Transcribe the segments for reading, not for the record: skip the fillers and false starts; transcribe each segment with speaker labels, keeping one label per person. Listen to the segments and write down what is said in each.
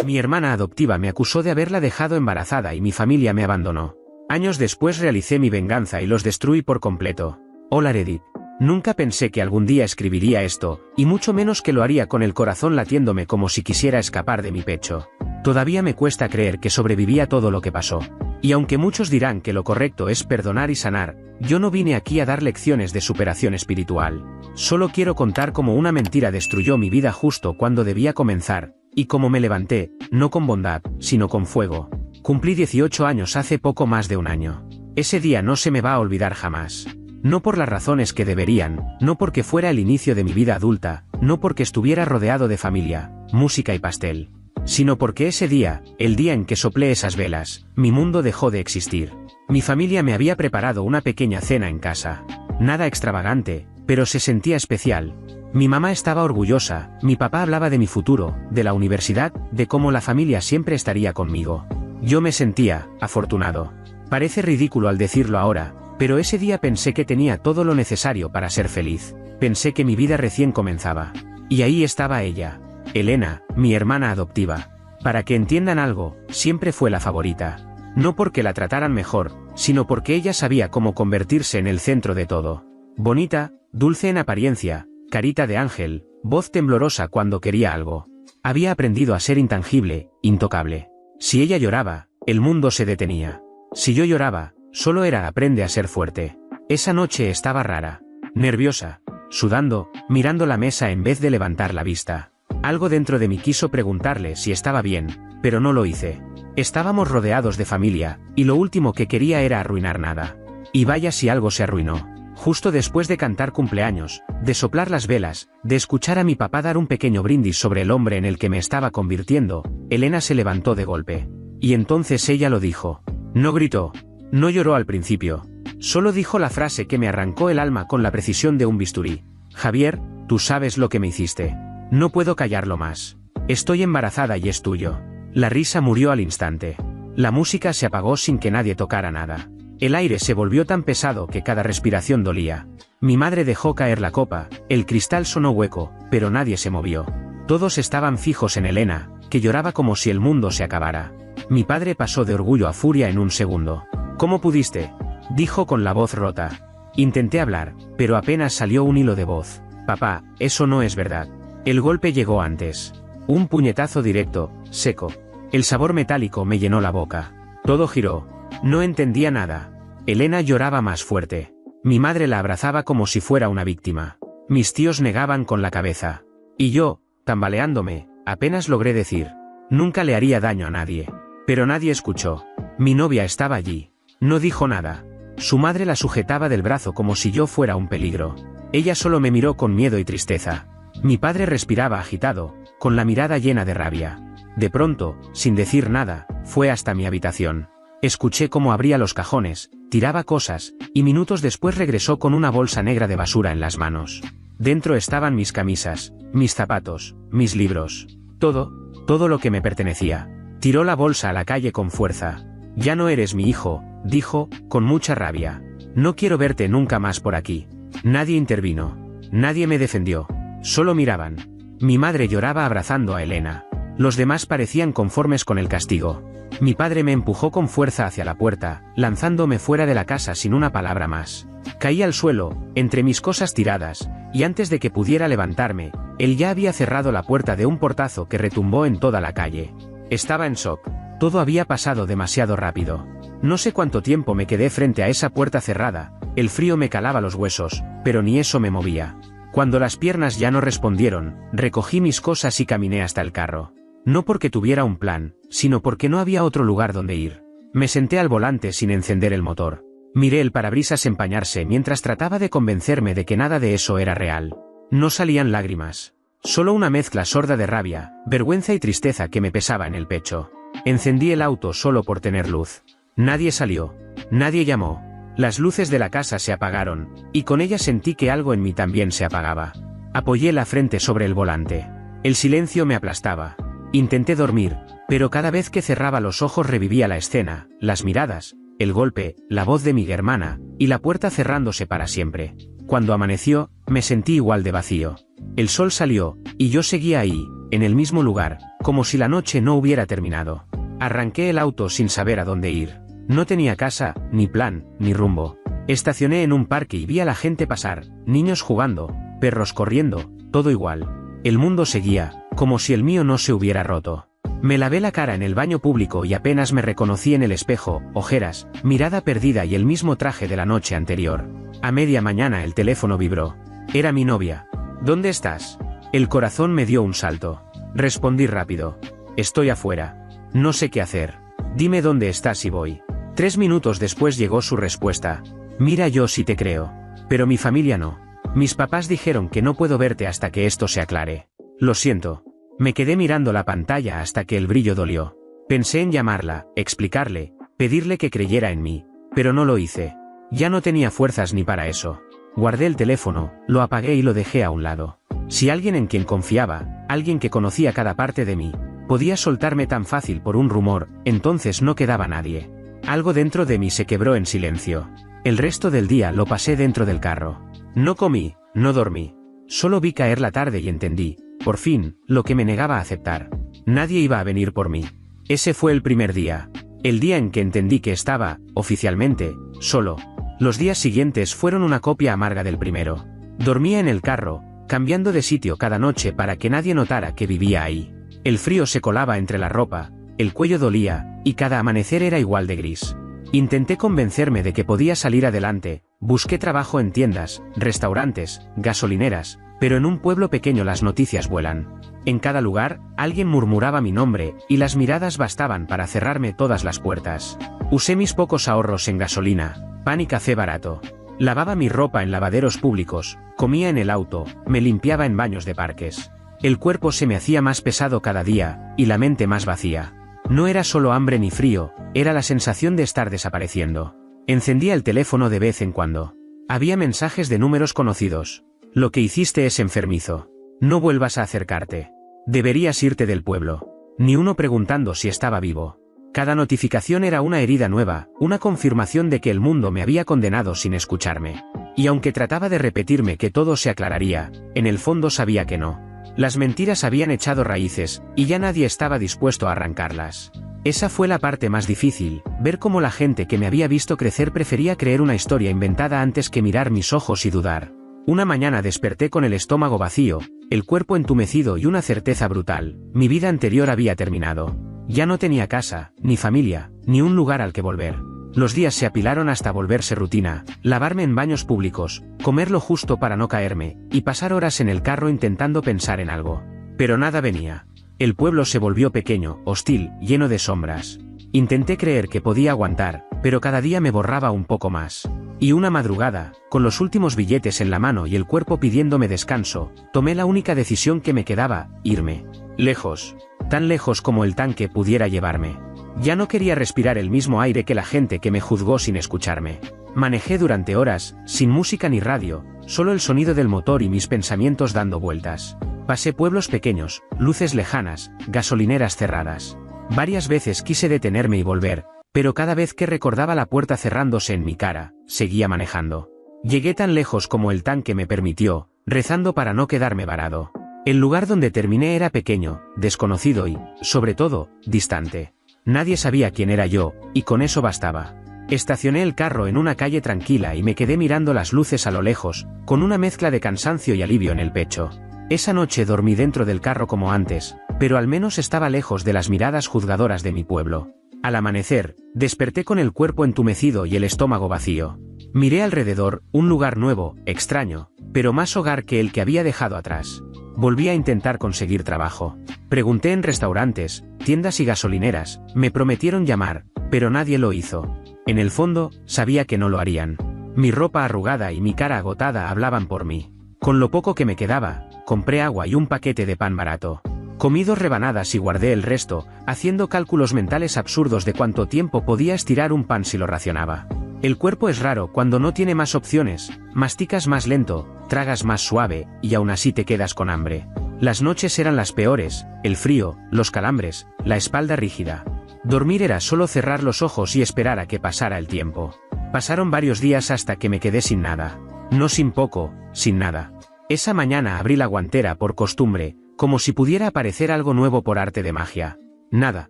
Speaker 1: Mi hermana adoptiva me acusó de haberla dejado embarazada y mi familia me abandonó. Años después realicé mi venganza y los destruí por completo. Hola Reddit. Nunca pensé que algún día escribiría esto, y mucho menos que lo haría con el corazón latiéndome como si quisiera escapar de mi pecho. Todavía me cuesta creer que sobreviví a todo lo que pasó. Y aunque muchos dirán que lo correcto es perdonar y sanar, yo no vine aquí a dar lecciones de superación espiritual. Solo quiero contar cómo una mentira destruyó mi vida justo cuando debía comenzar, y cómo me levanté, no con bondad, sino con fuego. Cumplí 18 años hace poco más de un año. Ese día no se me va a olvidar jamás. No por las razones que deberían, no porque fuera el inicio de mi vida adulta, no porque estuviera rodeado de familia, música y pastel, sino porque ese día, el día en que soplé esas velas, mi mundo dejó de existir. Mi familia me había preparado una pequeña cena en casa. Nada extravagante, pero se sentía especial. Mi mamá estaba orgullosa, mi papá hablaba de mi futuro, de la universidad, de cómo la familia siempre estaría conmigo. Yo me sentía afortunado. Parece ridículo al decirlo ahora, pero ese día pensé que tenía todo lo necesario para ser feliz. Pensé que mi vida recién comenzaba. Y ahí estaba ella, Elena, mi hermana adoptiva. Para que entiendan algo, siempre fue la favorita. No porque la trataran mejor, sino porque ella sabía cómo convertirse en el centro de todo. Bonita, dulce en apariencia, carita de ángel, voz temblorosa cuando quería algo. Había aprendido a ser intangible, intocable. Si ella lloraba, el mundo se detenía. Si yo lloraba, solo era aprende a ser fuerte. Esa noche estaba rara, nerviosa, sudando, mirando la mesa en vez de levantar la vista. Algo dentro de mí quiso preguntarle si estaba bien, pero no lo hice. Estábamos rodeados de familia, y lo último que quería era arruinar nada. Y vaya si algo se arruinó. Justo después de cantar cumpleaños, de soplar las velas, de escuchar a mi papá dar un pequeño brindis sobre el hombre en el que me estaba convirtiendo, Elena se levantó de golpe. Y entonces ella lo dijo. No gritó. No lloró al principio. Solo dijo la frase que me arrancó el alma con la precisión de un bisturí. Javier, tú sabes lo que me hiciste. No puedo callarlo más. Estoy embarazada y es tuyo. La risa murió al instante. La música se apagó sin que nadie tocara nada. El aire se volvió tan pesado que cada respiración dolía. Mi madre dejó caer la copa, el cristal sonó hueco, pero nadie se movió. Todos estaban fijos en Elena, que lloraba como si el mundo se acabara. Mi padre pasó de orgullo a furia en un segundo. ¿Cómo pudiste?, dijo con la voz rota. Intenté hablar, pero apenas salió un hilo de voz. Papá, eso no es verdad. El golpe llegó antes. Un puñetazo directo, seco. El sabor metálico me llenó la boca. Todo giró. No entendía nada. Elena lloraba más fuerte. Mi madre la abrazaba como si fuera una víctima. Mis tíos negaban con la cabeza. Y yo, tambaleándome, apenas logré decir. Nunca le haría daño a nadie. Pero nadie escuchó. Mi novia estaba allí. No dijo nada. Su madre la sujetaba del brazo como si yo fuera un peligro. Ella solo me miró con miedo y tristeza. Mi padre respiraba agitado, con la mirada llena de rabia. De pronto, sin decir nada, fue hasta mi habitación. Escuché cómo abría los cajones, tiraba cosas, y minutos después regresó con una bolsa negra de basura en las manos. Dentro estaban mis camisas, mis zapatos, mis libros. Todo lo que me pertenecía. Tiró la bolsa a la calle con fuerza. Ya no eres mi hijo, dijo, con mucha rabia. No quiero verte nunca más por aquí. Nadie intervino. Nadie me defendió. Solo miraban. Mi madre lloraba abrazando a Elena. Los demás parecían conformes con el castigo. Mi padre me empujó con fuerza hacia la puerta, lanzándome fuera de la casa sin una palabra más. Caí al suelo, entre mis cosas tiradas, y antes de que pudiera levantarme, él ya había cerrado la puerta de un portazo que retumbó en toda la calle. Estaba en shock. Todo había pasado demasiado rápido. No sé cuánto tiempo me quedé frente a esa puerta cerrada, el frío me calaba los huesos, pero ni eso me movía. Cuando las piernas ya no respondieron, recogí mis cosas y caminé hasta el carro. No porque tuviera un plan, sino porque no había otro lugar donde ir. Me senté al volante sin encender el motor. Miré el parabrisas empañarse mientras trataba de convencerme de que nada de eso era real. No salían lágrimas. Solo una mezcla sorda de rabia, vergüenza y tristeza que me pesaba en el pecho. Encendí el auto solo por tener luz. Nadie salió. Nadie llamó. Las luces de la casa se apagaron, y con ellas sentí que algo en mí también se apagaba. Apoyé la frente sobre el volante. El silencio me aplastaba. Intenté dormir, pero cada vez que cerraba los ojos revivía la escena, las miradas, el golpe, la voz de mi hermana, y la puerta cerrándose para siempre. Cuando amaneció, me sentí igual de vacío. El sol salió, y yo seguía ahí, en el mismo lugar, como si la noche no hubiera terminado. Arranqué el auto sin saber a dónde ir. No tenía casa, ni plan, ni rumbo. Estacioné en un parque y vi a la gente pasar, niños jugando, perros corriendo, todo igual. El mundo seguía, como si el mío no se hubiera roto. Me lavé la cara en el baño público y apenas me reconocí en el espejo, ojeras, mirada perdida y el mismo traje de la noche anterior. A media mañana el teléfono vibró. Era mi novia. ¿Dónde estás? El corazón me dio un salto. Respondí rápido. Estoy afuera. No sé qué hacer. Dime dónde estás y voy. 3 minutos después llegó su respuesta. Mira, yo sí te creo. Pero mi familia no. Mis papás dijeron que no puedo verte hasta que esto se aclare. Lo siento. Me quedé mirando la pantalla hasta que el brillo dolió. Pensé en llamarla, explicarle, pedirle que creyera en mí, pero no lo hice. Ya no tenía fuerzas ni para eso. Guardé el teléfono, lo apagué y lo dejé a un lado. Si alguien en quien confiaba, alguien que conocía cada parte de mí, podía soltarme tan fácil por un rumor, entonces no quedaba nadie. Algo dentro de mí se quebró en silencio. El resto del día lo pasé dentro del carro. No comí, no dormí. Solo vi caer la tarde y entendí, por fin, lo que me negaba a aceptar. Nadie iba a venir por mí. Ese fue el primer día. El día en que entendí que estaba, oficialmente, solo. Los días siguientes fueron una copia amarga del primero. Dormía en el carro, cambiando de sitio cada noche para que nadie notara que vivía ahí. El frío se colaba entre la ropa, el cuello dolía, y cada amanecer era igual de gris. Intenté convencerme de que podía salir adelante, busqué trabajo en tiendas, restaurantes, gasolineras, pero en un pueblo pequeño las noticias vuelan. En cada lugar, alguien murmuraba mi nombre, y las miradas bastaban para cerrarme todas las puertas. Usé mis pocos ahorros en gasolina, pan y café barato. Lavaba mi ropa en lavaderos públicos, comía en el auto, me limpiaba en baños de parques. El cuerpo se me hacía más pesado cada día, y la mente más vacía. No era solo hambre ni frío, era la sensación de estar desapareciendo. Encendía el teléfono de vez en cuando. Había mensajes de números conocidos. Lo que hiciste es enfermizo. No vuelvas a acercarte. Deberías irte del pueblo. Ni uno preguntando si estaba vivo. Cada notificación era una herida nueva, una confirmación de que el mundo me había condenado sin escucharme. Y aunque trataba de repetirme que todo se aclararía, en el fondo sabía que no. Las mentiras habían echado raíces, y ya nadie estaba dispuesto a arrancarlas. Esa fue la parte más difícil, ver cómo la gente que me había visto crecer prefería creer una historia inventada antes que mirar mis ojos y dudar. Una mañana desperté con el estómago vacío, el cuerpo entumecido y una certeza brutal: mi vida anterior había terminado. Ya no tenía casa, ni familia, ni un lugar al que volver. Los días se apilaron hasta volverse rutina, lavarme en baños públicos, comer lo justo para no caerme, y pasar horas en el carro intentando pensar en algo. Pero nada venía. El pueblo se volvió pequeño, hostil, lleno de sombras. Intenté creer que podía aguantar, pero cada día me borraba un poco más. Y una madrugada, con los últimos billetes en la mano y el cuerpo pidiéndome descanso, tomé la única decisión que me quedaba: irme. Lejos. Tan lejos como el tanque pudiera llevarme. Ya no quería respirar el mismo aire que la gente que me juzgó sin escucharme. Manejé durante horas, sin música ni radio, solo el sonido del motor y mis pensamientos dando vueltas. Pasé pueblos pequeños, luces lejanas, gasolineras cerradas. Varias veces quise detenerme y volver, pero cada vez que recordaba la puerta cerrándose en mi cara, seguía manejando. Llegué tan lejos como el tanque me permitió, rezando para no quedarme varado. El lugar donde terminé era pequeño, desconocido y, sobre todo, distante. Nadie sabía quién era yo, y con eso bastaba. Estacioné el carro en una calle tranquila y me quedé mirando las luces a lo lejos, con una mezcla de cansancio y alivio en el pecho. Esa noche dormí dentro del carro como antes, pero al menos estaba lejos de las miradas juzgadoras de mi pueblo. Al amanecer, desperté con el cuerpo entumecido y el estómago vacío. Miré alrededor, un lugar nuevo, extraño, pero más hogar que el que había dejado atrás. Volví a intentar conseguir trabajo. Pregunté en restaurantes, tiendas y gasolineras, me prometieron llamar, pero nadie lo hizo. En el fondo, sabía que no lo harían. Mi ropa arrugada y mi cara agotada hablaban por mí. Con lo poco que me quedaba, compré agua y un paquete de pan barato. Comí 2 rebanadas y guardé el resto, haciendo cálculos mentales absurdos de cuánto tiempo podía estirar un pan si lo racionaba. El cuerpo es raro cuando no tiene más opciones, masticas más lento, tragas más suave, y aún así te quedas con hambre. Las noches eran las peores, el frío, los calambres, la espalda rígida. Dormir era solo cerrar los ojos y esperar a que pasara el tiempo. Pasaron varios días hasta que me quedé sin nada. No sin poco, sin nada. Esa mañana abrí la guantera por costumbre, como si pudiera aparecer algo nuevo por arte de magia. Nada.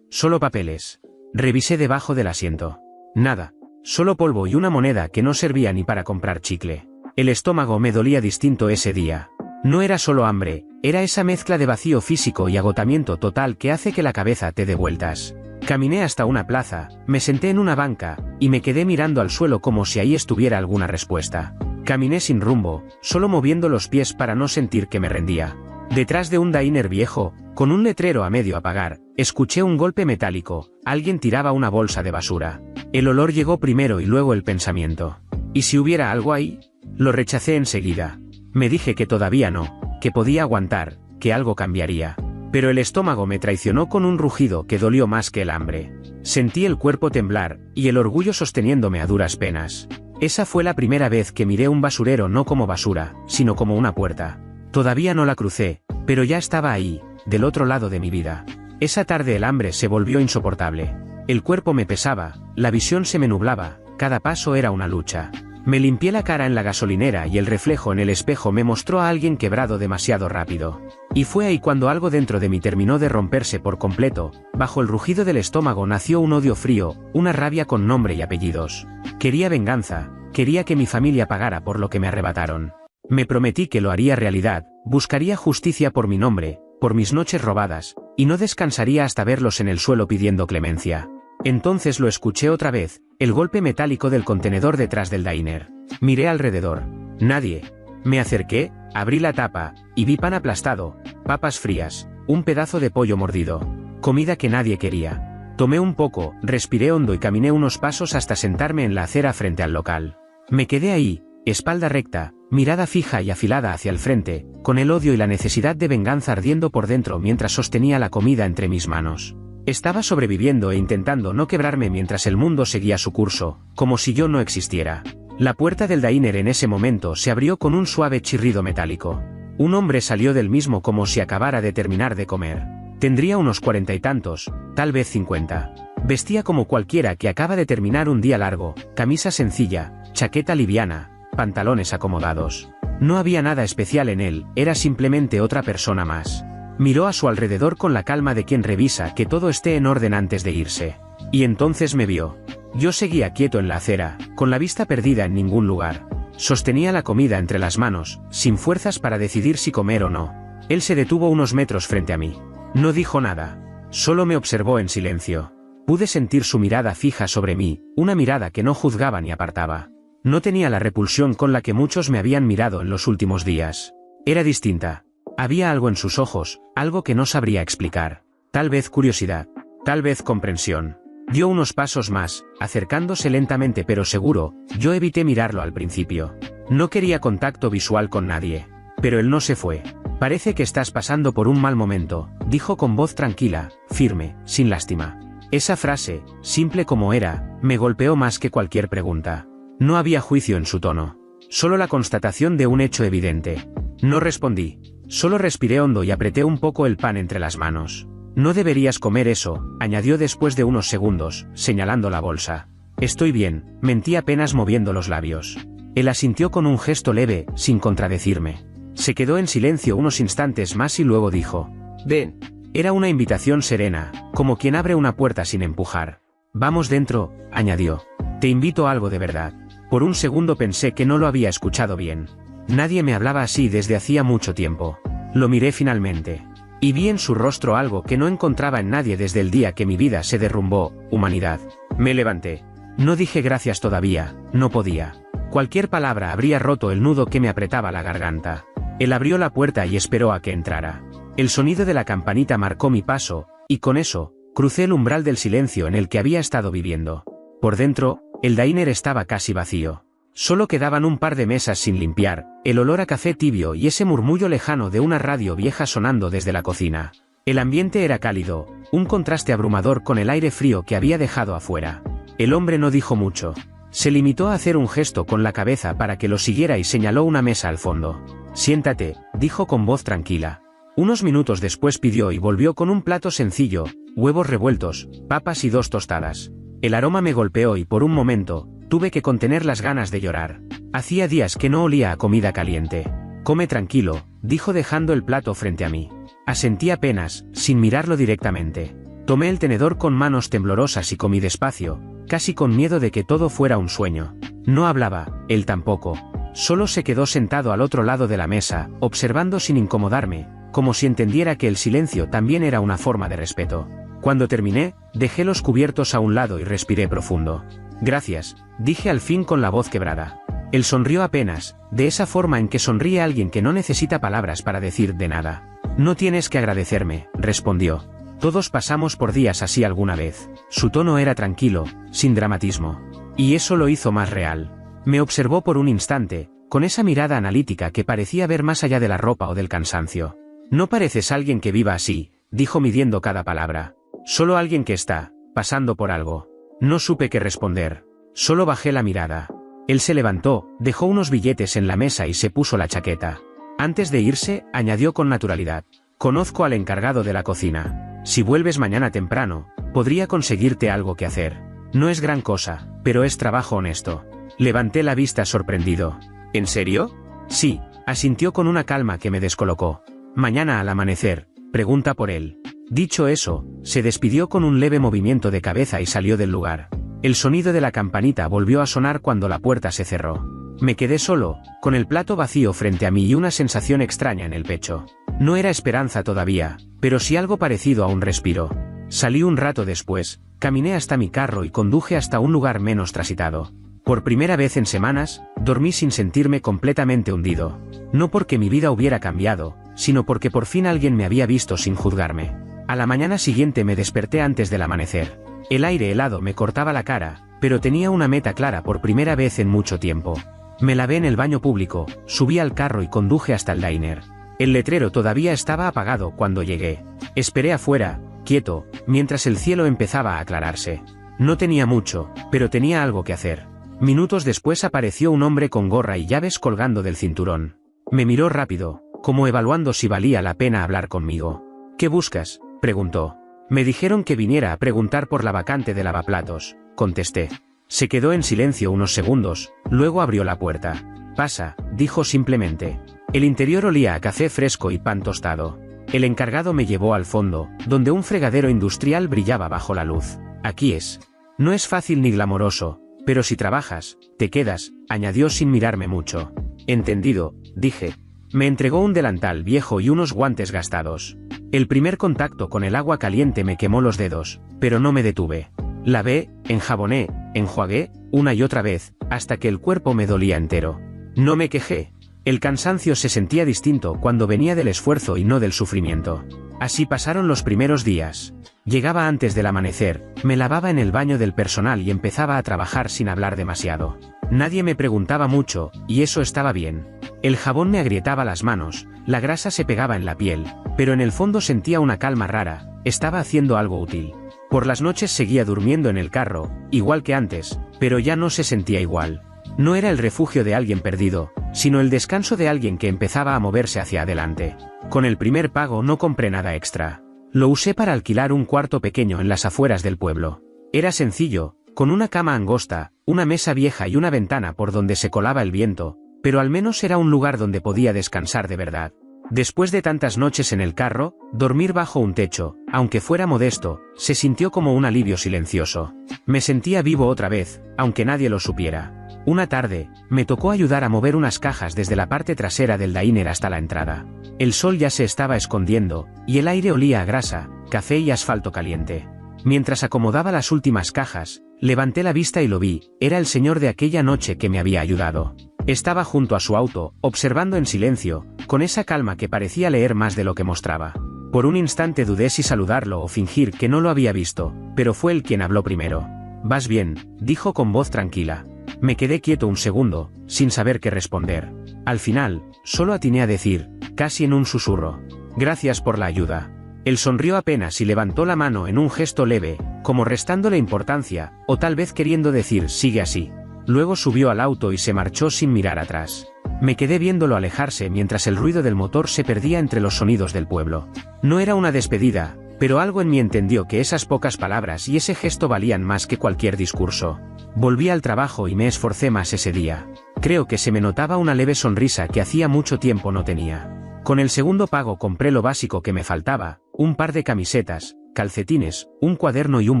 Speaker 1: Solo papeles. Revisé debajo del asiento. Nada. Solo polvo y una moneda que no servía ni para comprar chicle. El estómago me dolía distinto ese día. No era solo hambre, era esa mezcla de vacío físico y agotamiento total que hace que la cabeza te dé vueltas. Caminé hasta una plaza, me senté en una banca, y me quedé mirando al suelo como si ahí estuviera alguna respuesta. Caminé sin rumbo, solo moviendo los pies para no sentir que me rendía. Detrás de un diner viejo, con un letrero a medio apagar, escuché un golpe metálico, alguien tiraba una bolsa de basura. El olor llegó primero y luego el pensamiento. ¿Y si hubiera algo ahí? Lo rechacé enseguida. Me dije que todavía no, que podía aguantar, que algo cambiaría. Pero el estómago me traicionó con un rugido que dolió más que el hambre. Sentí el cuerpo temblar, y el orgullo sosteniéndome a duras penas. Esa fue la primera vez que miré un basurero no como basura, sino como una puerta. Todavía no la crucé, pero ya estaba ahí, del otro lado de mi vida. Esa tarde el hambre se volvió insoportable. El cuerpo me pesaba, la visión se me nublaba, cada paso era una lucha. Me limpié la cara en la gasolinera y el reflejo en el espejo me mostró a alguien quebrado demasiado rápido. Y fue ahí cuando algo dentro de mí terminó de romperse por completo. Bajo el rugido del estómago nació un odio frío, una rabia con nombre y apellidos. Quería venganza, quería que mi familia pagara por lo que me arrebataron. Me prometí que lo haría realidad, buscaría justicia por mi nombre, por mis noches robadas, y no descansaría hasta verlos en el suelo pidiendo clemencia. Entonces lo escuché otra vez, el golpe metálico del contenedor detrás del diner. Miré alrededor. Nadie. Me acerqué, abrí la tapa, y vi pan aplastado, papas frías, un pedazo de pollo mordido. Comida que nadie quería. Tomé un poco, respiré hondo y caminé unos pasos hasta sentarme en la acera frente al local. Me quedé ahí, espalda recta, mirada fija y afilada hacia el frente, con el odio y la necesidad de venganza ardiendo por dentro mientras sostenía la comida entre mis manos. Estaba sobreviviendo e intentando no quebrarme mientras el mundo seguía su curso, como si yo no existiera. La puerta del diner en ese momento se abrió con un suave chirrido metálico. Un hombre salió del mismo como si acabara de terminar de comer. Tendría unos 40 y tantos, tal vez 50. Vestía como cualquiera que acaba de terminar un día largo, camisa sencilla, chaqueta liviana, pantalones acomodados. No había nada especial en él, era simplemente otra persona más. Miró a su alrededor con la calma de quien revisa que todo esté en orden antes de irse. Y entonces me vio. Yo seguía quieto en la acera, con la vista perdida en ningún lugar. Sostenía la comida entre las manos, sin fuerzas para decidir si comer o no. Él se detuvo unos metros frente a mí. No dijo nada. Solo me observó en silencio. Pude sentir su mirada fija sobre mí, una mirada que no juzgaba ni apartaba. No tenía la repulsión con la que muchos me habían mirado en los últimos días. Era distinta. Había algo en sus ojos, algo que no sabría explicar. Tal vez curiosidad, tal vez comprensión. Dio unos pasos más, acercándose lentamente pero seguro. Yo evité mirarlo al principio. No quería contacto visual con nadie. Pero él no se fue. Parece que estás pasando por un mal momento, dijo con voz tranquila, firme, sin lástima. Esa frase, simple como era, me golpeó más que cualquier pregunta. No había juicio en su tono. Solo la constatación de un hecho evidente. No respondí. Solo respiré hondo y apreté un poco el pan entre las manos. No deberías comer eso, añadió después de unos segundos, señalando la bolsa. Estoy bien, mentí apenas moviendo los labios. Él asintió con un gesto leve, sin contradecirme. Se quedó en silencio unos instantes más y luego dijo: ven. Era una invitación serena, como quien abre una puerta sin empujar. Vamos dentro, añadió. Te invito a algo de verdad. Por un segundo pensé que no lo había escuchado bien. Nadie me hablaba así desde hacía mucho tiempo. Lo miré finalmente. Y vi en su rostro algo que no encontraba en nadie desde el día que mi vida se derrumbó: humanidad. Me levanté. No dije gracias todavía, no podía. Cualquier palabra habría roto el nudo que me apretaba la garganta. Él abrió la puerta y esperó a que entrara. El sonido de la campanita marcó mi paso, y con eso, crucé el umbral del silencio en el que había estado viviendo. Por dentro, el diner estaba casi vacío. Solo quedaban un par de mesas sin limpiar, el olor a café tibio y ese murmullo lejano de una radio vieja sonando desde la cocina. El ambiente era cálido, un contraste abrumador con el aire frío que había dejado afuera. El hombre no dijo mucho. Se limitó a hacer un gesto con la cabeza para que lo siguiera y señaló una mesa al fondo. Siéntate, dijo con voz tranquila. Unos minutos después pidió y volvió con un plato sencillo, huevos revueltos, papas y 2 tostadas. El aroma me golpeó y por un momento, tuve que contener las ganas de llorar. Hacía días que no olía a comida caliente. Come tranquilo, dijo dejando el plato frente a mí. Asentí apenas, sin mirarlo directamente. Tomé el tenedor con manos temblorosas y comí despacio, casi con miedo de que todo fuera un sueño. No hablaba, él tampoco. Solo se quedó sentado al otro lado de la mesa, observando sin incomodarme, como si entendiera que el silencio también era una forma de respeto. Cuando terminé, dejé los cubiertos a un lado y respiré profundo. Gracias, dije al fin con la voz quebrada. Él sonrió apenas, de esa forma en que sonríe alguien que no necesita palabras para decir de nada. No tienes que agradecerme, respondió. Todos pasamos por días así alguna vez. Su tono era tranquilo, sin dramatismo. Y eso lo hizo más real. Me observó por un instante, con esa mirada analítica que parecía ver más allá de la ropa o del cansancio. No pareces alguien que viva así, dijo midiendo cada palabra. Solo alguien que está pasando por algo. No supe qué responder. Solo bajé la mirada. Él se levantó, dejó unos billetes en la mesa y se puso la chaqueta. Antes de irse, añadió con naturalidad. Conozco al encargado de la cocina. Si vuelves mañana temprano, podría conseguirte algo que hacer. No es gran cosa, pero es trabajo honesto. Levanté la vista sorprendido. ¿En serio? Sí, asintió con una calma que me descolocó. Mañana al amanecer, pregunta por él. Dicho eso, se despidió con un leve movimiento de cabeza y salió del lugar. El sonido de la campanita volvió a sonar cuando la puerta se cerró. Me quedé solo, con el plato vacío frente a mí y una sensación extraña en el pecho. No era esperanza todavía, pero sí algo parecido a un respiro. Salí un rato después, caminé hasta mi carro y conduje hasta un lugar menos transitado. Por primera vez en semanas, dormí sin sentirme completamente hundido. No porque mi vida hubiera cambiado, sino porque por fin alguien me había visto sin juzgarme. A la mañana siguiente me desperté antes del amanecer. El aire helado me cortaba la cara, pero tenía una meta clara por primera vez en mucho tiempo. Me lavé en el baño público, subí al carro y conduje hasta el diner. El letrero todavía estaba apagado cuando llegué. Esperé afuera, quieto, mientras el cielo empezaba a aclararse. No tenía mucho, pero tenía algo que hacer. Minutos después apareció un hombre con gorra y llaves colgando del cinturón. Me miró rápido, como evaluando si valía la pena hablar conmigo. ¿Qué buscas?, preguntó. Me dijeron que viniera a preguntar por la vacante de lavaplatos, contesté. Se quedó en silencio unos segundos, luego abrió la puerta. Pasa, dijo simplemente. El interior olía a café fresco y pan tostado. El encargado me llevó al fondo, donde un fregadero industrial brillaba bajo la luz. Aquí es. No es fácil ni glamoroso, pero si trabajas, te quedas, añadió sin mirarme mucho. Entendido, dije. Me entregó un delantal viejo y unos guantes gastados. El primer contacto con el agua caliente me quemó los dedos, pero no me detuve. Lavé, enjaboné, enjuagué, una y otra vez, hasta que el cuerpo me dolía entero. No me quejé. El cansancio se sentía distinto cuando venía del esfuerzo y no del sufrimiento. Así pasaron los primeros días. Llegaba antes del amanecer, me lavaba en el baño del personal y empezaba a trabajar sin hablar demasiado. Nadie me preguntaba mucho, y eso estaba bien. El jabón me agrietaba las manos, la grasa se pegaba en la piel, pero en el fondo sentía una calma rara, estaba haciendo algo útil. Por las noches seguía durmiendo en el carro, igual que antes, pero ya no se sentía igual. No era el refugio de alguien perdido, sino el descanso de alguien que empezaba a moverse hacia adelante. Con el primer pago no compré nada extra. Lo usé para alquilar un cuarto pequeño en las afueras del pueblo. Era sencillo, con una cama angosta, una mesa vieja y una ventana por donde se colaba el viento, pero al menos era un lugar donde podía descansar de verdad. Después de tantas noches en el carro, dormir bajo un techo, aunque fuera modesto, se sintió como un alivio silencioso. Me sentía vivo otra vez, aunque nadie lo supiera. Una tarde, me tocó ayudar a mover unas cajas desde la parte trasera del diner hasta la entrada. El sol ya se estaba escondiendo, y el aire olía a grasa, café y asfalto caliente. Mientras acomodaba las últimas cajas, levanté la vista y lo vi, era el señor de aquella noche que me había ayudado. Estaba junto a su auto, observando en silencio, con esa calma que parecía leer más de lo que mostraba. Por un instante dudé si saludarlo o fingir que no lo había visto, pero fue él quien habló primero. «¿Vas bien?», dijo con voz tranquila. Me quedé quieto un segundo, sin saber qué responder. Al final, solo atiné a decir, casi en un susurro: «Gracias por la ayuda». Él sonrió apenas y levantó la mano en un gesto leve, como restándole importancia, o tal vez queriendo decir «sigue así». Luego subió al auto y se marchó sin mirar atrás. Me quedé viéndolo alejarse mientras el ruido del motor se perdía entre los sonidos del pueblo. No era una despedida, pero algo en mí entendió que esas pocas palabras y ese gesto valían más que cualquier discurso. Volví al trabajo y me esforcé más ese día. Creo que se me notaba una leve sonrisa que hacía mucho tiempo no tenía. Con el segundo pago compré lo básico que me faltaba, un par de camisetas, calcetines, un cuaderno y un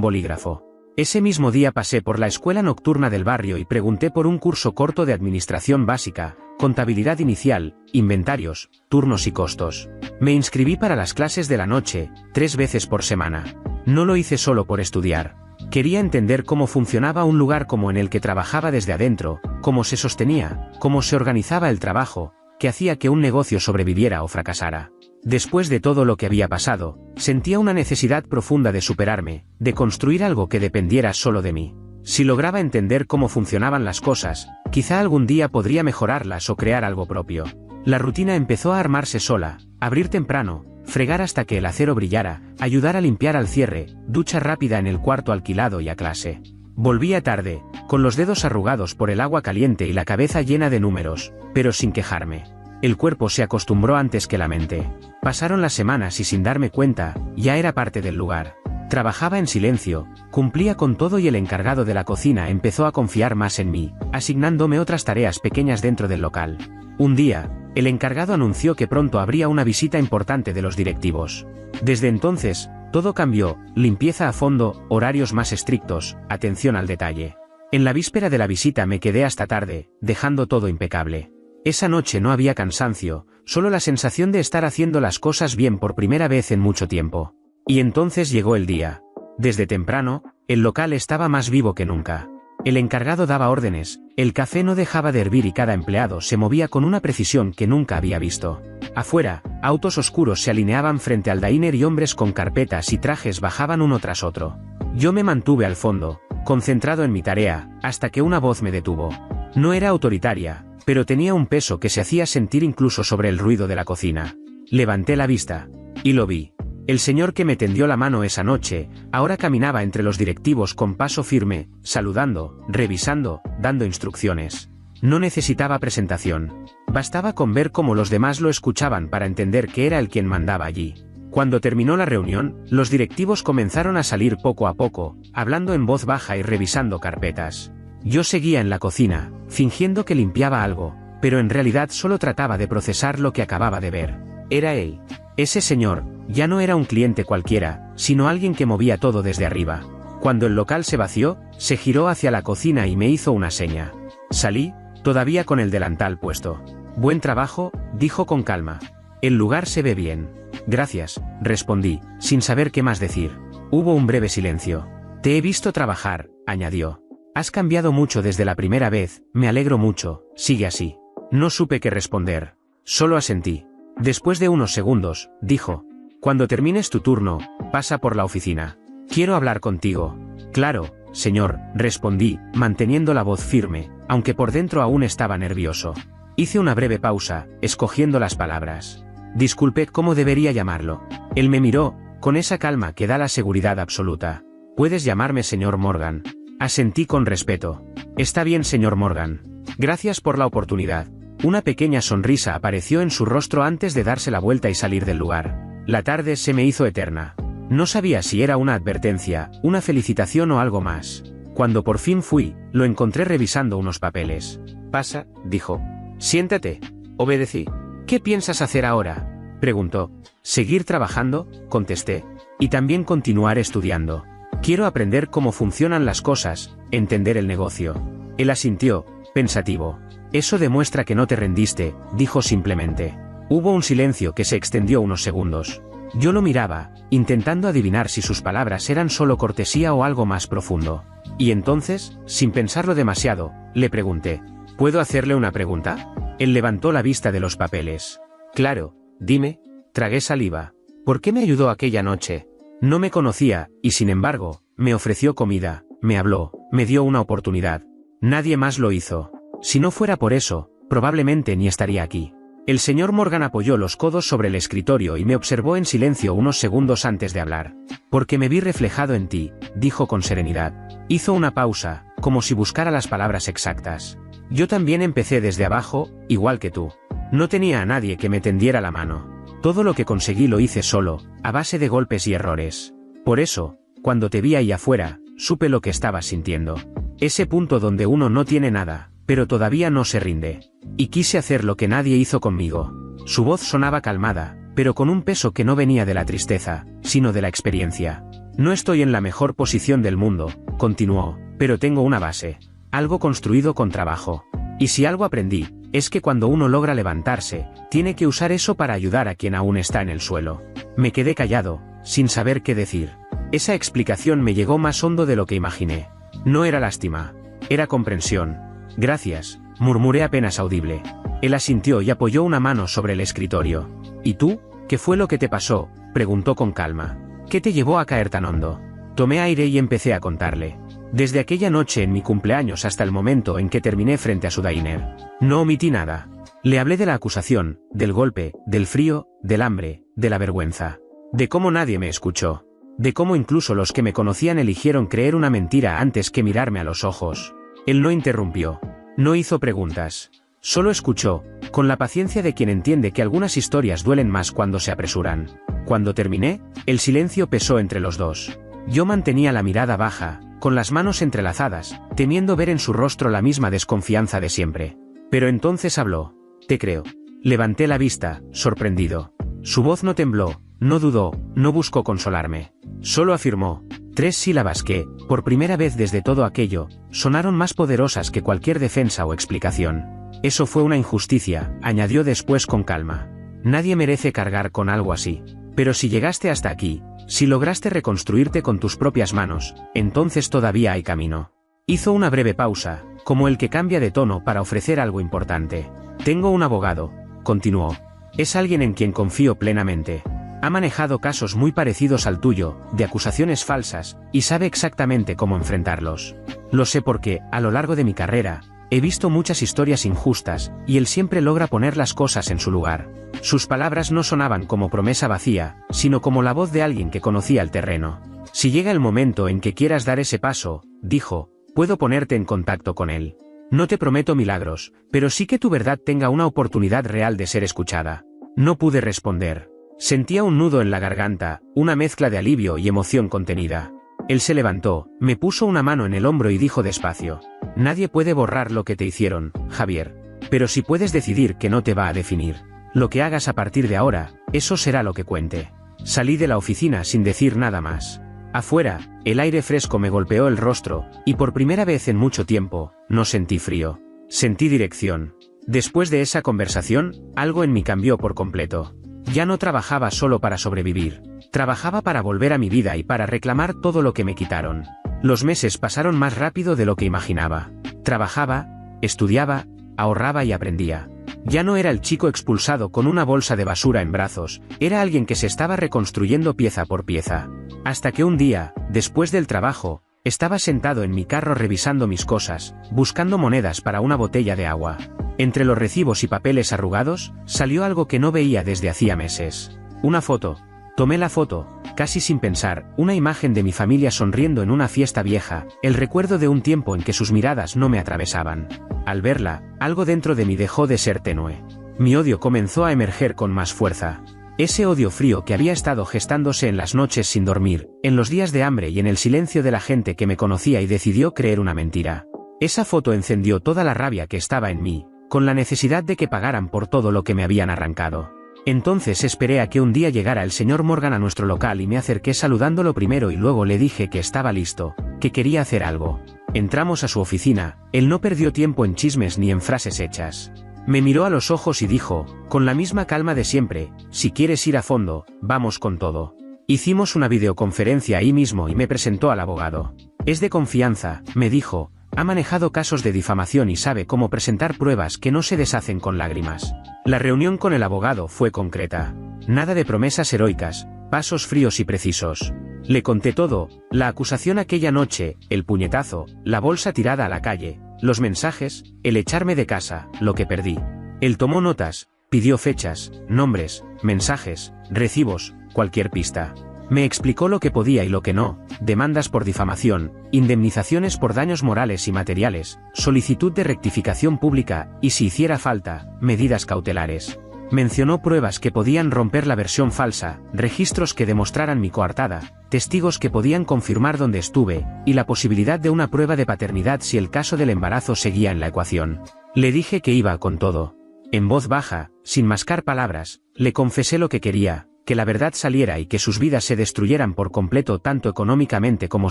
Speaker 1: bolígrafo. Ese mismo día pasé por la escuela nocturna del barrio y pregunté por un curso corto de administración básica, contabilidad inicial, inventarios, turnos y costos. Me inscribí para las clases de la noche, 3 veces por semana. No lo hice solo por estudiar. Quería entender cómo funcionaba un lugar como en el que trabajaba desde adentro, cómo se sostenía, cómo se organizaba el trabajo, qué hacía que un negocio sobreviviera o fracasara. Después de todo lo que había pasado, sentía una necesidad profunda de superarme, de construir algo que dependiera solo de mí. Si lograba entender cómo funcionaban las cosas, quizá algún día podría mejorarlas o crear algo propio. La rutina empezó a armarse sola: abrir temprano, fregar hasta que el acero brillara, ayudar a limpiar al cierre, ducha rápida en el cuarto alquilado y a clase. Volvía tarde, con los dedos arrugados por el agua caliente y la cabeza llena de números, pero sin quejarme. El cuerpo se acostumbró antes que la mente. Pasaron las semanas y sin darme cuenta, ya era parte del lugar. Trabajaba en silencio, cumplía con todo y el encargado de la cocina empezó a confiar más en mí, asignándome otras tareas pequeñas dentro del local. Un día, el encargado anunció que pronto habría una visita importante de los directivos. Desde entonces, todo cambió: limpieza a fondo, horarios más estrictos, atención al detalle. En la víspera de la visita me quedé hasta tarde, dejando todo impecable. Esa noche no había cansancio, solo la sensación de estar haciendo las cosas bien por primera vez en mucho tiempo. Y entonces llegó el día. Desde temprano, el local estaba más vivo que nunca. El encargado daba órdenes, el café no dejaba de hervir y cada empleado se movía con una precisión que nunca había visto. Afuera, autos oscuros se alineaban frente al diner y hombres con carpetas y trajes bajaban uno tras otro. Yo me mantuve al fondo, concentrado en mi tarea, hasta que una voz me detuvo. No era autoritaria, pero tenía un peso que se hacía sentir incluso sobre el ruido de la cocina. Levanté la vista. Y lo vi. El señor que me tendió la mano esa noche, ahora caminaba entre los directivos con paso firme, saludando, revisando, dando instrucciones. No necesitaba presentación. Bastaba con ver cómo los demás lo escuchaban para entender que era él quien mandaba allí. Cuando terminó la reunión, los directivos comenzaron a salir poco a poco, hablando en voz baja y revisando carpetas. Yo seguía en la cocina, fingiendo que limpiaba algo, pero en realidad solo trataba de procesar lo que acababa de ver. Era él. Ese señor, ya no era un cliente cualquiera, sino alguien que movía todo desde arriba. Cuando el local se vació, se giró hacia la cocina y me hizo una seña. Salí, todavía con el delantal puesto. Buen trabajo, dijo con calma. El lugar se ve bien. Gracias, respondí, sin saber qué más decir. Hubo un breve silencio. Te he visto trabajar, añadió. Has cambiado mucho desde la primera vez, me alegro mucho, sigue así. No supe qué responder. Solo asentí. Después de unos segundos, dijo. Cuando termines tu turno, pasa por la oficina. Quiero hablar contigo. Claro, señor, respondí, manteniendo la voz firme, aunque por dentro aún estaba nervioso. Hice una breve pausa, escogiendo las palabras. Disculpe, ¿cómo debería llamarlo? Él me miró, con esa calma que da la seguridad absoluta. Puedes llamarme señor Morgan. Asentí con respeto. Está bien, señor Morgan. Gracias por la oportunidad. Una pequeña sonrisa apareció en su rostro antes de darse la vuelta y salir del lugar. La tarde se me hizo eterna. No sabía si era una advertencia, una felicitación o algo más. Cuando por fin fui, lo encontré revisando unos papeles. Pasa, dijo. Siéntate. Obedecí. ¿Qué piensas hacer ahora? Preguntó. Seguir trabajando, contesté. Y también continuar estudiando. Quiero aprender cómo funcionan las cosas, entender el negocio. Él asintió, pensativo. Eso demuestra que no te rendiste, dijo simplemente. Hubo un silencio que se extendió unos segundos. Yo lo miraba, intentando adivinar si sus palabras eran solo cortesía o algo más profundo. Y entonces, sin pensarlo demasiado, le pregunté. ¿Puedo hacerle una pregunta? Él levantó la vista de los papeles. Claro, dime. Tragué saliva. ¿Por qué me ayudó aquella noche? No me conocía, y sin embargo, me ofreció comida, me habló, me dio una oportunidad. Nadie más lo hizo. Si no fuera por eso, probablemente ni estaría aquí. El señor Morgan apoyó los codos sobre el escritorio y me observó en silencio unos segundos antes de hablar. Porque me vi reflejado en ti, dijo con serenidad. Hizo una pausa, como si buscara las palabras exactas. Yo también empecé desde abajo, igual que tú. No tenía a nadie que me tendiera la mano. Todo lo que conseguí lo hice solo, a base de golpes y errores. Por eso, cuando te vi ahí afuera, supe lo que estabas sintiendo. Ese punto donde uno no tiene nada, pero todavía no se rinde. Y quise hacer lo que nadie hizo conmigo. Su voz sonaba calmada, pero con un peso que no venía de la tristeza, sino de la experiencia. No estoy en la mejor posición del mundo, continuó, pero tengo una base. Algo construido con trabajo. Y si algo aprendí, es que cuando uno logra levantarse, tiene que usar eso para ayudar a quien aún está en el suelo. Me quedé callado, sin saber qué decir. Esa explicación me llegó más hondo de lo que imaginé. No era lástima, era comprensión. Gracias, murmuré apenas audible. Él asintió y apoyó una mano sobre el escritorio. ¿Y tú? ¿Qué fue lo que te pasó?, preguntó con calma. ¿Qué te llevó a caer tan hondo? Tomé aire y empecé a contarle. Desde aquella noche en mi cumpleaños hasta el momento en que terminé frente a su diner. No omití nada. Le hablé de la acusación, del golpe, del frío, del hambre, de la vergüenza. De cómo nadie me escuchó. De cómo incluso los que me conocían eligieron creer una mentira antes que mirarme a los ojos. Él no interrumpió. No hizo preguntas. Solo escuchó, con la paciencia de quien entiende que algunas historias duelen más cuando se apresuran. Cuando terminé, el silencio pesó entre los dos. Yo mantenía la mirada baja, con las manos entrelazadas, temiendo ver en su rostro la misma desconfianza de siempre. Pero entonces habló. Te creo. Levanté la vista, sorprendido. Su voz no tembló, no dudó, no buscó consolarme. Solo afirmó. 3 sílabas que, por primera vez desde todo aquello, sonaron más poderosas que cualquier defensa o explicación. Eso fue una injusticia, añadió después con calma. Nadie merece cargar con algo así. Pero si llegaste hasta aquí, si lograste reconstruirte con tus propias manos, entonces todavía hay camino. Hizo una breve pausa, como el que cambia de tono para ofrecer algo importante. Tengo un abogado, continuó. Es alguien en quien confío plenamente. Ha manejado casos muy parecidos al tuyo, de acusaciones falsas, y sabe exactamente cómo enfrentarlos. Lo sé porque, a lo largo de mi carrera, he visto muchas historias injustas, y él siempre logra poner las cosas en su lugar. Sus palabras no sonaban como promesa vacía, sino como la voz de alguien que conocía el terreno. Si llega el momento en que quieras dar ese paso, dijo, puedo ponerte en contacto con él. No te prometo milagros, pero sí que tu verdad tenga una oportunidad real de ser escuchada. No pude responder. Sentía un nudo en la garganta, una mezcla de alivio y emoción contenida. Él se levantó, me puso una mano en el hombro y dijo despacio. Nadie puede borrar lo que te hicieron, Javier. Pero si puedes decidir que no te va a definir. Lo que hagas a partir de ahora, eso será lo que cuente. Salí de la oficina sin decir nada más. Afuera, el aire fresco me golpeó el rostro, y por primera vez en mucho tiempo, no sentí frío. Sentí dirección. Después de esa conversación, algo en mí cambió por completo. Ya no trabajaba solo para sobrevivir. Trabajaba para volver a mi vida y para reclamar todo lo que me quitaron. Los meses pasaron más rápido de lo que imaginaba. Trabajaba, estudiaba, ahorraba y aprendía. Ya no era el chico expulsado con una bolsa de basura en brazos, era alguien que se estaba reconstruyendo pieza por pieza. Hasta que un día, después del trabajo, estaba sentado en mi carro revisando mis cosas, buscando monedas para una botella de agua. Entre los recibos y papeles arrugados, salió algo que no veía desde hacía meses. Una foto. Tomé la foto, casi sin pensar, una imagen de mi familia sonriendo en una fiesta vieja, el recuerdo de un tiempo en que sus miradas no me atravesaban. Al verla, algo dentro de mí dejó de ser tenue. Mi odio comenzó a emerger con más fuerza. Ese odio frío que había estado gestándose en las noches sin dormir, en los días de hambre y en el silencio de la gente que me conocía y decidió creer una mentira. Esa foto encendió toda la rabia que estaba en mí, con la necesidad de que pagaran por todo lo que me habían arrancado. Entonces esperé a que un día llegara el señor Morgan a nuestro local y me acerqué saludándolo primero y luego le dije que estaba listo, que quería hacer algo. Entramos a su oficina, él no perdió tiempo en chismes ni en frases hechas. Me miró a los ojos y dijo, con la misma calma de siempre, si quieres ir a fondo, vamos con todo. Hicimos una videoconferencia ahí mismo y me presentó al abogado. Es de confianza, me dijo, ha manejado casos de difamación y sabe cómo presentar pruebas que no se deshacen con lágrimas. La reunión con el abogado fue concreta. Nada de promesas heroicas, pasos fríos y precisos. Le conté todo, la acusación aquella noche, el puñetazo, la bolsa tirada a la calle, los mensajes, el echarme de casa, lo que perdí. Él tomó notas, pidió fechas, nombres, mensajes, recibos, cualquier pista. Me explicó lo que podía y lo que no, demandas por difamación, indemnizaciones por daños morales y materiales, solicitud de rectificación pública y, si hiciera falta, medidas cautelares. Mencionó pruebas que podían romper la versión falsa, registros que demostraran mi coartada, testigos que podían confirmar dónde estuve, y la posibilidad de una prueba de paternidad si el caso del embarazo seguía en la ecuación. Le dije que iba con todo. En voz baja, sin mascar palabras, le confesé lo que quería, que la verdad saliera y que sus vidas se destruyeran por completo tanto económicamente como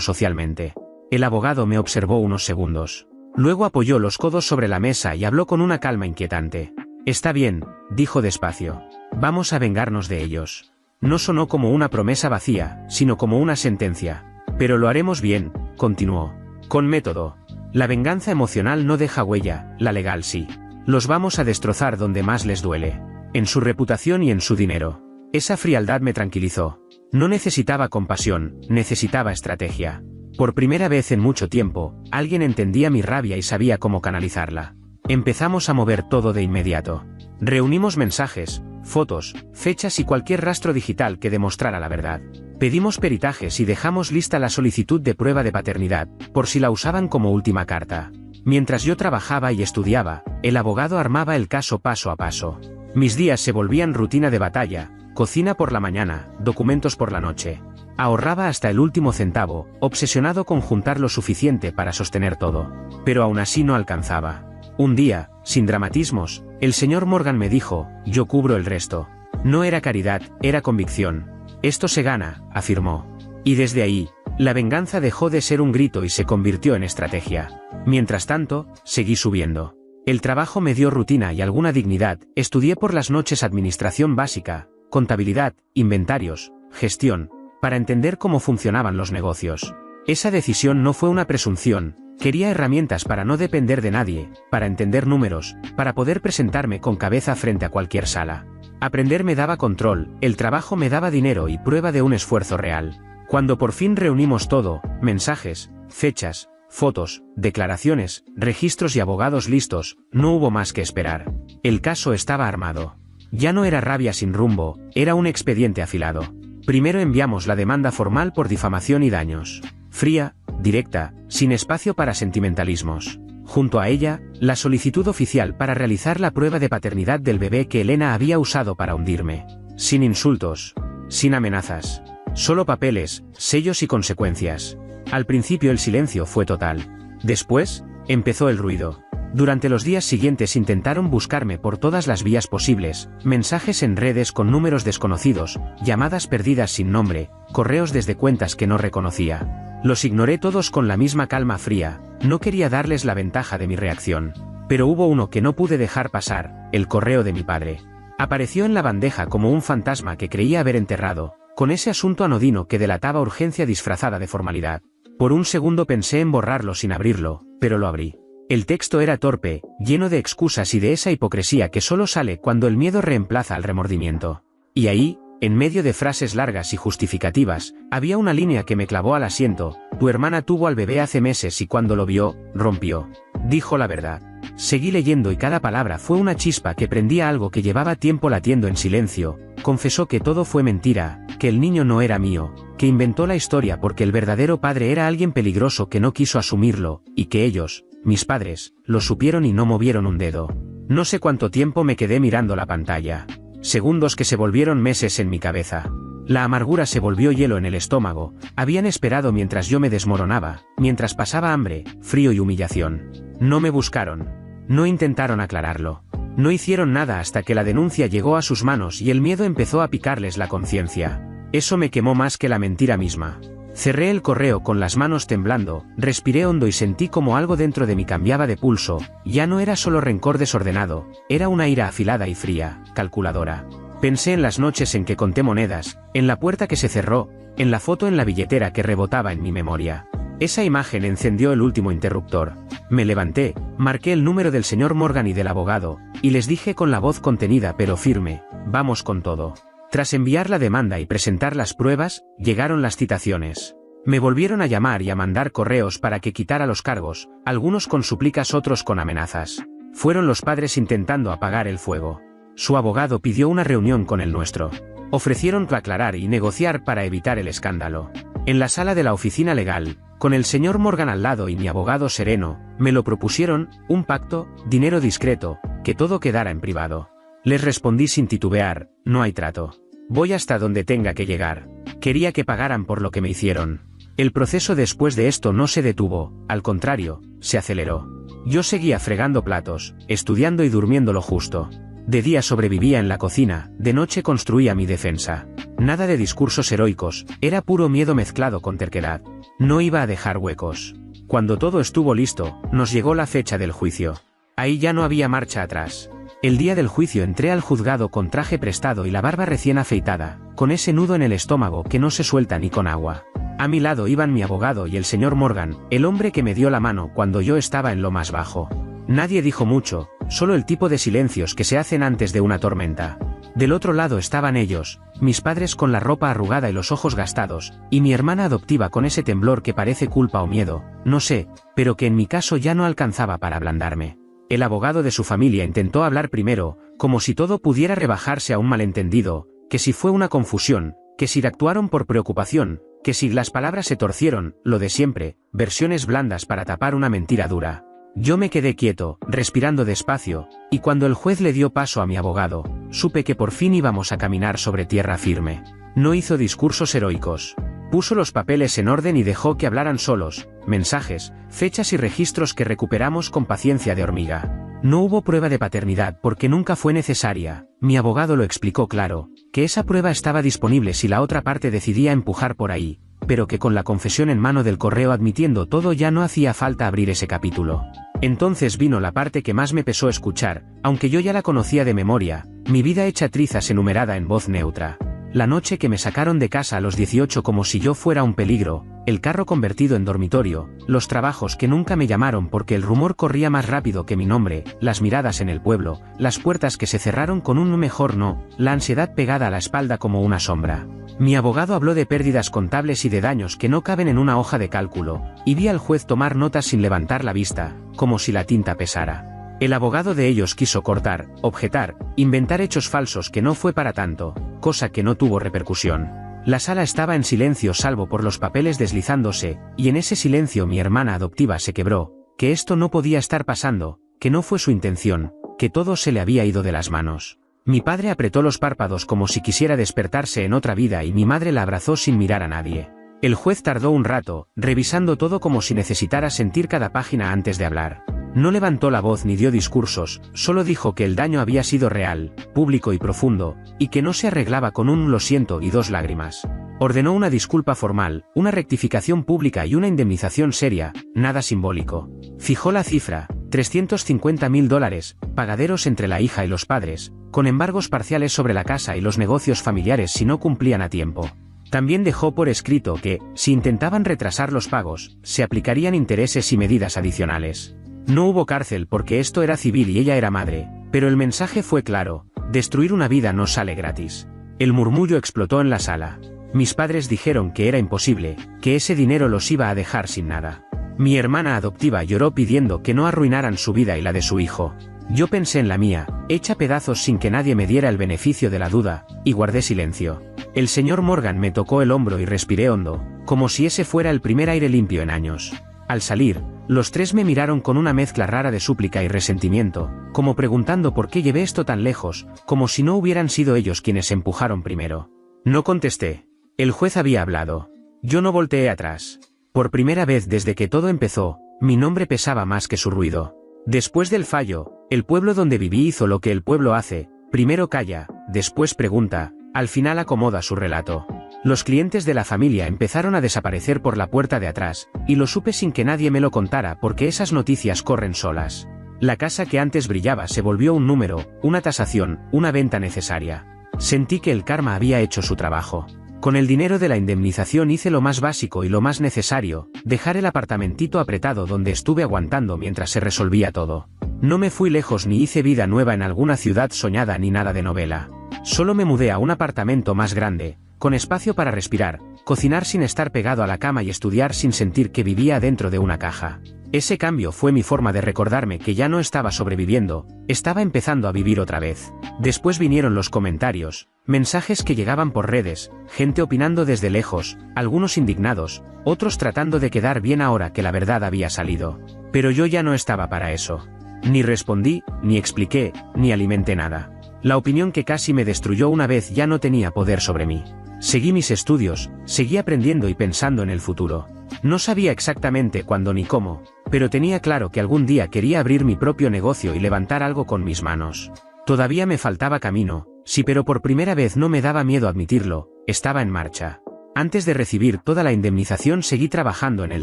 Speaker 1: socialmente. El abogado me observó unos segundos. Luego apoyó los codos sobre la mesa y habló con una calma inquietante. «Está bien», dijo despacio. «Vamos a vengarnos de ellos». No sonó como una promesa vacía, sino como una sentencia. «Pero lo haremos bien», continuó. «Con método. La venganza emocional no deja huella, la legal sí. Los vamos a destrozar donde más les duele. En su reputación y en su dinero». Esa frialdad me tranquilizó. No necesitaba compasión, necesitaba estrategia. Por primera vez en mucho tiempo, alguien entendía mi rabia y sabía cómo canalizarla. Empezamos a mover todo de inmediato. Reunimos mensajes, fotos, fechas y cualquier rastro digital que demostrara la verdad. Pedimos peritajes y dejamos lista la solicitud de prueba de paternidad, por si la usaban como última carta. Mientras yo trabajaba y estudiaba, el abogado armaba el caso paso a paso. Mis días se volvían rutina de batalla, cocina por la mañana, documentos por la noche. Ahorraba hasta el último centavo, obsesionado con juntar lo suficiente para sostener todo. Pero aún así no alcanzaba. Un día, sin dramatismos, el señor Morgan me dijo, yo cubro el resto. No era caridad, era convicción. Esto se gana, afirmó. Y desde ahí, la venganza dejó de ser un grito y se convirtió en estrategia. Mientras tanto, seguí subiendo. El trabajo me dio rutina y alguna dignidad, estudié por las noches administración básica, contabilidad, inventarios, gestión, para entender cómo funcionaban los negocios. Esa decisión no fue una presunción, quería herramientas para no depender de nadie, para entender números, para poder presentarme con cabeza frente a cualquier sala. Aprender me daba control, el trabajo me daba dinero y prueba de un esfuerzo real. Cuando por fin reunimos todo, mensajes, fechas, fotos, declaraciones, registros y abogados listos, no hubo más que esperar. El caso estaba armado. Ya no era rabia sin rumbo, era un expediente afilado. Primero enviamos la demanda formal por difamación y daños. Fría, directa, sin espacio para sentimentalismos. Junto a ella, la solicitud oficial para realizar la prueba de paternidad del bebé que Elena había usado para hundirme. Sin insultos. Sin amenazas. Solo papeles, sellos y consecuencias. Al principio el silencio fue total. Después, empezó el ruido. Durante los días siguientes intentaron buscarme por todas las vías posibles, mensajes en redes con números desconocidos, llamadas perdidas sin nombre, correos desde cuentas que no reconocía. Los ignoré todos con la misma calma fría, no quería darles la ventaja de mi reacción. Pero hubo uno que no pude dejar pasar, el correo de mi padre. Apareció en la bandeja como un fantasma que creía haber enterrado, con ese asunto anodino que delataba urgencia disfrazada de formalidad. Por un segundo pensé en borrarlo sin abrirlo, pero lo abrí. El texto era torpe, lleno de excusas y de esa hipocresía que solo sale cuando el miedo reemplaza al remordimiento. Y ahí, en medio de frases largas y justificativas, había una línea que me clavó al asiento: tu hermana tuvo al bebé hace meses y cuando lo vio, rompió. Dijo la verdad. Seguí leyendo y cada palabra fue una chispa que prendía algo que llevaba tiempo latiendo en silencio. Confesó que todo fue mentira, que el niño no era mío, que inventó la historia porque el verdadero padre era alguien peligroso que no quiso asumirlo, y que ellos, mis padres, lo supieron y no movieron un dedo. No sé cuánto tiempo me quedé mirando la pantalla. Segundos que se volvieron meses en mi cabeza. La amargura se volvió hielo en el estómago. Habían esperado mientras yo me desmoronaba, mientras pasaba hambre, frío y humillación. No me buscaron. No intentaron aclararlo. No hicieron nada hasta que la denuncia llegó a sus manos y el miedo empezó a picarles la conciencia. Eso me quemó más que la mentira misma. Cerré el correo con las manos temblando, respiré hondo y sentí como algo dentro de mí cambiaba de pulso. Ya no era solo rencor desordenado, era una ira afilada y fría, calculadora. Pensé en las noches en que conté monedas, en la puerta que se cerró, en la foto en la billetera que rebotaba en mi memoria. Esa imagen encendió el último interruptor. Me levanté, marqué el número del señor Morgan y del abogado, y les dije con la voz contenida pero firme: vamos con todo. Tras enviar la demanda y presentar las pruebas, llegaron las citaciones. Me volvieron a llamar y a mandar correos para que quitara los cargos, algunos con súplicas, otros con amenazas. Fueron los padres intentando apagar el fuego. Su abogado pidió una reunión con el nuestro. Ofrecieron aclarar y negociar para evitar el escándalo. En la sala de la oficina legal, con el señor Morgan al lado y mi abogado sereno, me lo propusieron: un pacto, dinero discreto, que todo quedara en privado. Les respondí sin titubear: no hay trato. Voy hasta donde tenga que llegar. Quería que pagaran por lo que me hicieron. El proceso después de esto no se detuvo, al contrario, se aceleró. Yo seguía fregando platos, estudiando y durmiendo lo justo. De día sobrevivía en la cocina, de noche construía mi defensa. Nada de discursos heroicos, era puro miedo mezclado con terquedad. No iba a dejar huecos. Cuando todo estuvo listo, nos llegó la fecha del juicio. Ahí ya no había marcha atrás. El día del juicio entré al juzgado con traje prestado y la barba recién afeitada, con ese nudo en el estómago que no se suelta ni con agua. A mi lado iban mi abogado y el señor Morgan, el hombre que me dio la mano cuando yo estaba en lo más bajo. Nadie dijo mucho, solo el tipo de silencios que se hacen antes de una tormenta. Del otro lado estaban ellos, mis padres con la ropa arrugada y los ojos gastados, y mi hermana adoptiva con ese temblor que parece culpa o miedo, no sé, pero que en mi caso ya no alcanzaba para ablandarme. El abogado de su familia intentó hablar primero, como si todo pudiera rebajarse a un malentendido, que si fue una confusión, que si actuaron por preocupación, que si las palabras se torcieron, lo de siempre, versiones blandas para tapar una mentira dura. Yo me quedé quieto, respirando despacio, y cuando el juez le dio paso a mi abogado, supe que por fin íbamos a caminar sobre tierra firme. No hizo discursos heroicos. Puso los papeles en orden y dejó que hablaran solos, mensajes, fechas y registros que recuperamos con paciencia de hormiga. No hubo prueba de paternidad porque nunca fue necesaria, mi abogado lo explicó claro, que esa prueba estaba disponible si la otra parte decidía empujar por ahí, pero que con la confesión en mano del correo admitiendo todo ya no hacía falta abrir ese capítulo. Entonces vino la parte que más me pesó escuchar, aunque yo ya la conocía de memoria, mi vida hecha trizas enumerada en voz neutra. La noche que me sacaron de casa a los 18 como si yo fuera un peligro, el carro convertido en dormitorio, los trabajos que nunca me llamaron porque el rumor corría más rápido que mi nombre, las miradas en el pueblo, las puertas que se cerraron con un mejor no, la ansiedad pegada a la espalda como una sombra. Mi abogado habló de pérdidas contables y de daños que no caben en una hoja de cálculo, y vi al juez tomar notas sin levantar la vista, como si la tinta pesara. El abogado de ellos quiso cortar, objetar, inventar hechos falsos que no fue para tanto, cosa que no tuvo repercusión. La sala estaba en silencio salvo por los papeles deslizándose, y en ese silencio mi hermana adoptiva se quebró, que esto no podía estar pasando, que no fue su intención, que todo se le había ido de las manos. Mi padre apretó los párpados como si quisiera despertarse en otra vida y mi madre la abrazó sin mirar a nadie. El juez tardó un rato, revisando todo como si necesitara sentir cada página antes de hablar. No levantó la voz ni dio discursos, solo dijo que el daño había sido real, público y profundo, y que no se arreglaba con un lo siento y 2 lágrimas. Ordenó una disculpa formal, una rectificación pública y una indemnización seria, nada simbólico. Fijó la cifra, $350.000, pagaderos entre la hija y los padres, con embargos parciales sobre la casa y los negocios familiares si no cumplían a tiempo. También dejó por escrito que, si intentaban retrasar los pagos, se aplicarían intereses y medidas adicionales. No hubo cárcel porque esto era civil y ella era madre, pero el mensaje fue claro, destruir una vida no sale gratis. El murmullo explotó en la sala. Mis padres dijeron que era imposible, que ese dinero los iba a dejar sin nada. Mi hermana adoptiva lloró pidiendo que no arruinaran su vida y la de su hijo. Yo pensé en la mía, hecha pedazos sin que nadie me diera el beneficio de la duda, y guardé silencio. El señor Morgan me tocó el hombro y respiré hondo, como si ese fuera el primer aire limpio en años. Al salir, los tres me miraron con una mezcla rara de súplica y resentimiento, como preguntando por qué llevé esto tan lejos, como si no hubieran sido ellos quienes se empujaron primero. No contesté. El juez había hablado. Yo no volteé atrás. Por primera vez desde que todo empezó, mi nombre pesaba más que su ruido. Después del fallo, el pueblo donde viví hizo lo que el pueblo hace, primero calla, después pregunta, al final acomoda su relato. Los clientes de la familia empezaron a desaparecer por la puerta de atrás, y lo supe sin que nadie me lo contara porque esas noticias corren solas. La casa que antes brillaba se volvió un número, una tasación, una venta necesaria. Sentí que el karma había hecho su trabajo. Con el dinero de la indemnización hice lo más básico y lo más necesario, dejar el apartamentito apretado donde estuve aguantando mientras se resolvía todo. No me fui lejos ni hice vida nueva en alguna ciudad soñada ni nada de novela. Solo me mudé a un apartamento más grande, con espacio para respirar, cocinar sin estar pegado a la cama y estudiar sin sentir que vivía dentro de una caja. Ese cambio fue mi forma de recordarme que ya no estaba sobreviviendo, estaba empezando a vivir otra vez. Después vinieron los comentarios, mensajes que llegaban por redes, gente opinando desde lejos, algunos indignados, otros tratando de quedar bien ahora que la verdad había salido. Pero yo ya no estaba para eso. Ni respondí, ni expliqué, ni alimenté nada. La opinión que casi me destruyó una vez ya no tenía poder sobre mí. Seguí mis estudios, seguí aprendiendo y pensando en el futuro. No sabía exactamente cuándo ni cómo, pero tenía claro que algún día quería abrir mi propio negocio y levantar algo con mis manos. Todavía me faltaba camino, sí, pero por primera vez no me daba miedo admitirlo, estaba en marcha. Antes de recibir toda la indemnización seguí trabajando en el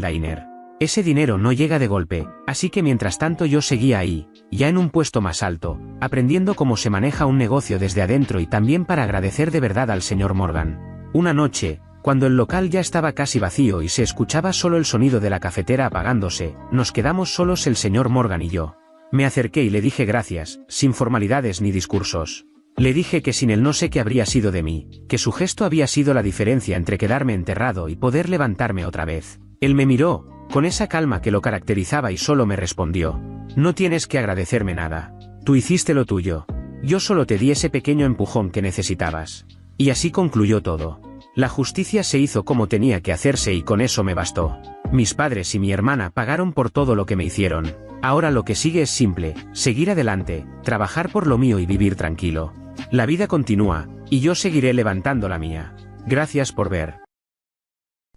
Speaker 1: diner. Ese dinero no llega de golpe, así que mientras tanto yo seguía ahí, ya en un puesto más alto, aprendiendo cómo se maneja un negocio desde adentro y también para agradecer de verdad al señor Morgan. Una noche, cuando el local ya estaba casi vacío y se escuchaba solo el sonido de la cafetera apagándose, nos quedamos solos el señor Morgan y yo. Me acerqué y le dije gracias, sin formalidades ni discursos. Le dije que sin él no sé qué habría sido de mí, que su gesto había sido la diferencia entre quedarme enterrado y poder levantarme otra vez. Él me miró, con esa calma que lo caracterizaba y solo me respondió: no tienes que agradecerme nada. Tú hiciste lo tuyo. Yo solo te di ese pequeño empujón que necesitabas. Y así concluyó todo. La justicia se hizo como tenía que hacerse y con eso me bastó. Mis padres y mi hermana pagaron por todo lo que me hicieron. Ahora lo que sigue es simple, seguir adelante, trabajar por lo mío y vivir tranquilo. La vida continúa, y yo seguiré levantando la mía. Gracias por ver.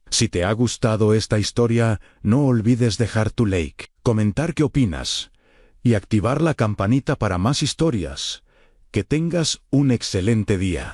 Speaker 2: Si te ha gustado esta historia, no olvides dejar tu like, comentar qué opinas y activar la campanita para más historias. Que tengas un excelente día.